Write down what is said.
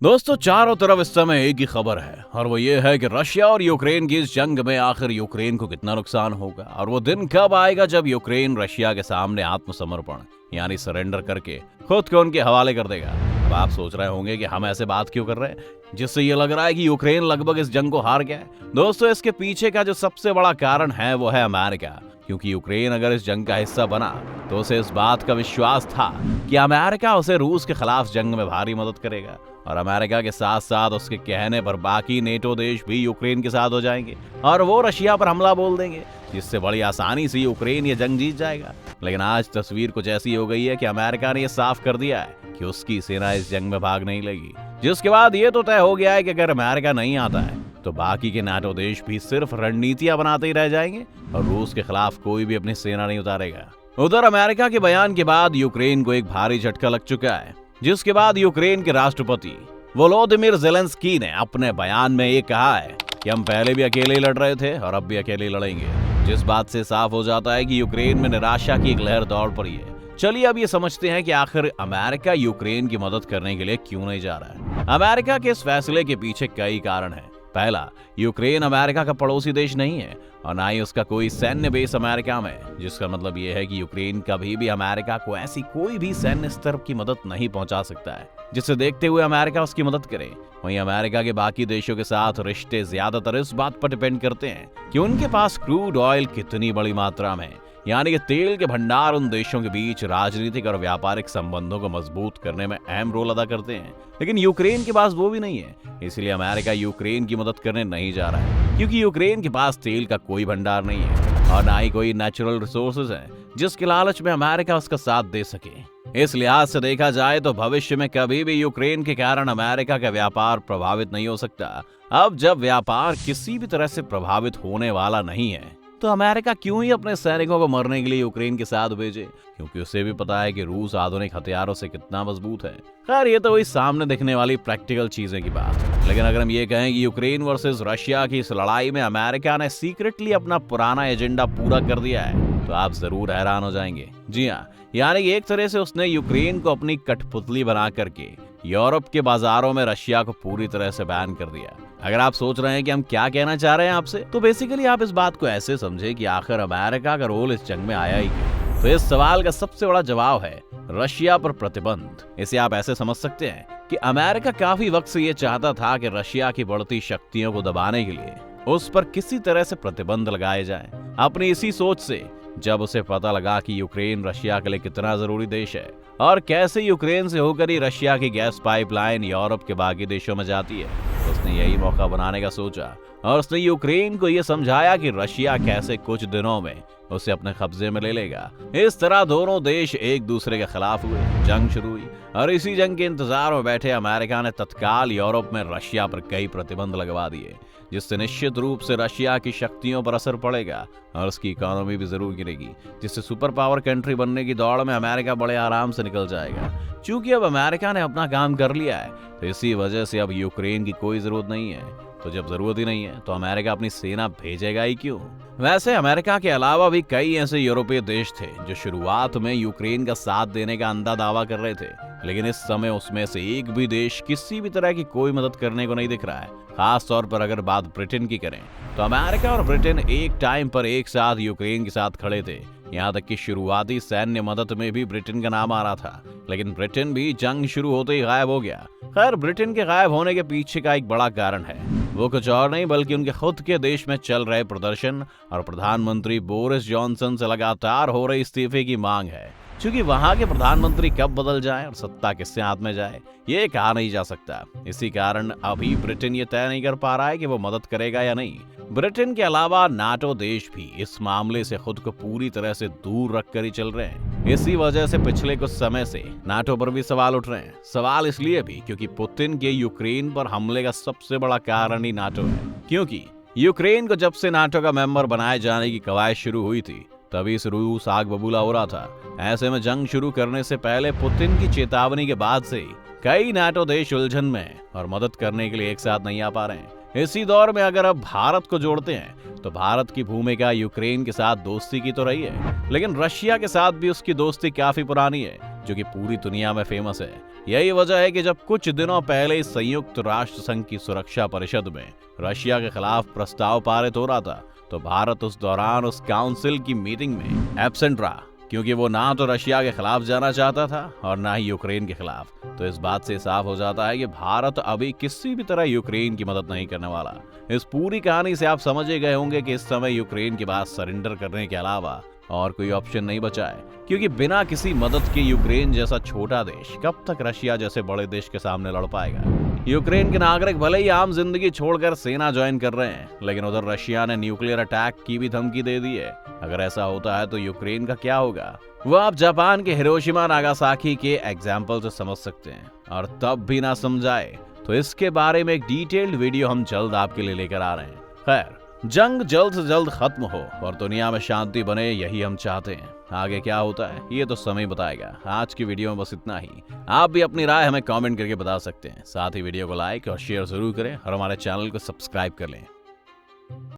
दोस्तों, चारों तरफ इस समय एक ही खबर है और वो ये है कि रशिया और यूक्रेन की इस जंग में आखिर यूक्रेन को कितना नुकसान होगा और वो दिन कब आएगा जब यूक्रेन रशिया के सामने आत्मसमर्पण यानी सरेंडर करके खुद को उनके हवाले कर देगा। अब आप सोच रहे होंगे कि हम ऐसे बात क्यों कर रहे हैं जिससे ये लग रहा है कि यूक्रेन लगभग इस जंग को हार गया है। दोस्तों, इसके पीछे का जो सबसे बड़ा कारण है वो है अमेरिका, क्योंकि यूक्रेन अगर इस जंग का हिस्सा बना तो उसे इस बात का विश्वास था कि अमेरिका उसे रूस के खिलाफ जंग में भारी मदद करेगा और अमेरिका के साथ साथ उसके कहने पर बाकी नेटो देश भी यूक्रेन के साथ हो जाएंगे और वो रशिया पर हमला बोल देंगे, जिससे बड़ी आसानी से यूक्रेन ये जंग जीत जाएगा। लेकिन आज तस्वीर कुछ ऐसी हो गई है कि अमेरिका ने ये साफ कर दिया है कि उसकी सेना इस जंग में भाग नहीं लेगी, जिसके बाद ये तो तय हो गया है कि अगर अमेरिका नहीं आता है तो बाकी के नाटो देश भी सिर्फ रणनीतियां बनाते ही रह जाएंगे और रूस के खिलाफ कोई भी अपनी सेना नहीं उतारेगा। उधर अमेरिका के बयान के बाद यूक्रेन को एक भारी झटका लग चुका है, जिसके बाद यूक्रेन के राष्ट्रपति वोलोदिमीर ज़ेलेंस्की ने अपने बयान में ये कहा है कि हम पहले भी अकेले लड़ रहे थे और अब भी अकेले लड़ेंगे, जिस बात से साफ हो जाता है कि यूक्रेन में निराशा की एक लहर दौड़ पड़ी है। चलिए अब ये समझते हैं कि आखिर अमेरिका यूक्रेन की मदद करने के लिए क्यों नहीं जा रहा है। अमेरिका के इस फैसले के पीछे कई कारण हैं। पहला, यूक्रेन अमेरिका का पड़ोसी देश नहीं है और ना ही उसका कोई सैन्य बेस अमेरिका में, जिसका मतलब यह है कि यूक्रेन कभी भी अमेरिका को ऐसी कोई भी सैन्य स्तर की मदद नहीं पहुंचा सकता है जिसे देखते हुए अमेरिका उसकी मदद करे। वहीं अमेरिका के बाकी देशों के साथ रिश्ते ज्यादातर इस बात पर डिपेंड करते हैं कि उनके पास क्रूड ऑयल कितनी बड़ी मात्रा में, यानी कि तेल के भंडार उन देशों के बीच राजनीतिक और व्यापारिक संबंधों को मजबूत करने में अहम रोल अदा करते हैं। लेकिन यूक्रेन के पास वो भी नहीं है, इसलिए अमेरिका यूक्रेन की मदद करने नहीं जा रहा है, क्योंकि यूक्रेन के पास तेल का कोई भंडार नहीं है और ना ही कोई नेचुरल रिसोर्सेज है जिसके लालच में अमेरिका उसका साथ दे सके। इस लिहाज से देखा जाए तो भविष्य में कभी भी यूक्रेन के कारण अमेरिका का व्यापार प्रभावित नहीं हो सकता। अब जब व्यापार किसी भी तरह से प्रभावित होने वाला नहीं है तो अमेरिका क्यों ही अपने सैनिकों को मरने के लिए यूक्रेन के साथ भेजे, क्योंकि उसे भी पता है कि रूस आधुनिक हथियारों से कितना मजबूत है। खैर, ये तो वही सामने दिखने वाली प्रैक्टिकल चीजें की बात है। लेकिन अगर हम ये कहें कि यूक्रेन वर्सेस रशिया की इस लड़ाई में अमेरिका ने सीक्रेटली अपना पुराना एजेंडा पूरा कर दिया है तो आप जरूर हैरान हो जाएंगे। जी हाँ, यानी एक तरह से उसने यूक्रेन को अपनी कठपुतली बना करके यूरोप के बाजारों में रशिया को पूरी तरह से बैन कर दिया। अगर आप सोच रहे हैं कि हम क्या कहना चाह रहे हैं आपसे, तो बेसिकली आप इस बात को ऐसे समझे कि आखिर अमेरिका का रोल इस जंग में आया ही क्यों। तो इस सवाल का सबसे बड़ा जवाब है रशिया पर प्रतिबंध। इसे आप ऐसे समझ सकते हैं कि अमेरिका काफी वक्त से ये चाहता था कि रशिया की बढ़ती शक्तियों को दबाने के लिए उस पर किसी तरह से प्रतिबंध लगाए जाएं। अपनी इसी सोच से जब उसे पता लगा कि यूक्रेन रशिया के लिए कितना जरूरी देश है और कैसे यूक्रेन से होकर ही रशिया की गैस पाइपलाइन यूरोप के बाकी देशों में जाती है, उसने यही मौका बनाने का सोचा और उसने यूक्रेन को यह समझाया कि रशिया कैसे कुछ दिनों में उसे अपने कब्जे में ले लेगा। इस तरह दोनों देश एक दूसरे के खिलाफ हुए, जंग शुरू हुई और इसी जंग के इंतजार में बैठे अमेरिका ने तत्काल यूरोप में रशिया पर कई प्रतिबंध लगवा दिए, जिससे निश्चित रूप से रशिया की शक्तियों पर असर पड़ेगा और उसकी इकोनॉमी भी जरूर गिरेगी, जिससे सुपर पावर कंट्री बनने की दौड़ में अमेरिका बड़े आराम से निकल जाएगा। चूंकि अब अमेरिका ने अपना काम कर लिया है तो इसी वजह से अब यूक्रेन की कोई जरूरत नहीं है। तो जब जरूरत ही नहीं है तो अमेरिका अपनी सेना भेजेगा ही क्यों। वैसे अमेरिका के अलावा भी कई ऐसे यूरोपीय देश थे जो शुरुआत में यूक्रेन का साथ देने का अंधा दावा कर रहे थे, लेकिन इस समय उसमें से एक भी देश किसी भी तरह की कोई मदद करने को नहीं दिख रहा है। खास तौर पर अगर बात ब्रिटेन की करें तो अमेरिका और ब्रिटेन एक टाइम पर एक साथ यूक्रेन के साथ खड़े थे। यहाँ तक कि शुरुआती सैन्य मदद में भी ब्रिटेन का नाम आ रहा था, लेकिन ब्रिटेन भी जंग शुरू होते ही गायब हो गया। खैर, ब्रिटेन के गायब होने के पीछे का एक बड़ा कारण है, वो कुछ और नहीं बल्कि उनके खुद के देश में चल रहे प्रदर्शन और प्रधानमंत्री बोरिस जॉनसन से लगातार हो रही इस्तीफे की मांग है। क्योंकि वहां के प्रधानमंत्री कब बदल जाएं और सत्ता किससे हाथ में जाए ये कहा नहीं जा सकता। इसी कारण अभी ब्रिटेन ये तय नहीं कर पा रहा है कि वो मदद करेगा या नहीं। ब्रिटेन के अलावा नाटो देश भी इस मामले से खुद को पूरी तरह से दूर रखकर ही चल रहे हैं। इसी वजह से पिछले कुछ समय से नाटो पर भी सवाल उठ रहे हैं। सवाल इसलिए भी क्योंकि पुतिन के यूक्रेन पर हमले का सबसे बड़ा कारण ही नाटो है, क्योंकि यूक्रेन को जब से नाटो का मेंबर बनाए जाने की कवायद शुरू हुई थी तभी से रूस आग बबूला हो रहा था। ऐसे में जंग शुरू करने से पहले पुतिन की चेतावनी के बाद से कई नाटो देश उलझन में और मदद करने के लिए एक साथ नहीं आ पा रहे हैं। इसी दौर में अगर अब भारत को जोड़ते हैं तो भारत की भूमिका यूक्रेन के साथ दोस्ती की तो रही है, लेकिन रशिया के साथ भी उसकी दोस्ती काफी पुरानी है। जो कि पूरी दुनिया में फेमस है। यही वजह है कि जब कुछ दिनों पहले संयुक्त राष्ट्र संघ की सुरक्षा परिषद में रशिया के खिलाफ प्रस्ताव पारित हो रहा था, तो भारत उस दौरान उस काउंसिल की मीटिंग में एब्सेंट रहा, क्योंकि वो ना तो रशिया के खिलाफ जाना चाहता था और ना ही यूक्रेन के खिलाफ। तो इस बात से साफ हो जाता है कि भारत अभी किसी भी तरह यूक्रेन की मदद नहीं करने वाला। इस पूरी कहानी से आप समझ ही गए होंगे कि इस समय यूक्रेन के पास सरेंडर करने के अलावा और कोई ऑप्शन नहीं बचा है, क्योंकि बिना किसी मदद के यूक्रेन जैसा छोटा देश कब तक रशिया जैसे बड़े देश के सामने लड़ पाएगा। यूक्रेन के नागरिक भले ही आम जिंदगी छोड़कर सेना ज्वाइन कर रहे हैं, लेकिन उधर रशिया ने न्यूक्लियर अटैक की भी धमकी दे दी है। अगर ऐसा होता है तो यूक्रेन का क्या होगा, वो आप जापान के हिरोशिमा नागासाकी के एग्जाम्पल से समझ सकते हैं। और तब भी ना समझाए तो इसके बारे में एक डिटेल्ड वीडियो हम जल्द आपके लिए लेकर आ रहे हैं। खैर, जंग जल्द से जल्द खत्म हो और दुनिया में शांति बने, यही हम चाहते हैं। आगे क्या होता है ये तो समय बताएगा। आज की वीडियो में बस इतना ही। आप भी अपनी राय हमें कमेंट करके बता सकते हैं। साथ ही वीडियो को लाइक और शेयर जरूर करें और हमारे चैनल को सब्सक्राइब कर लें।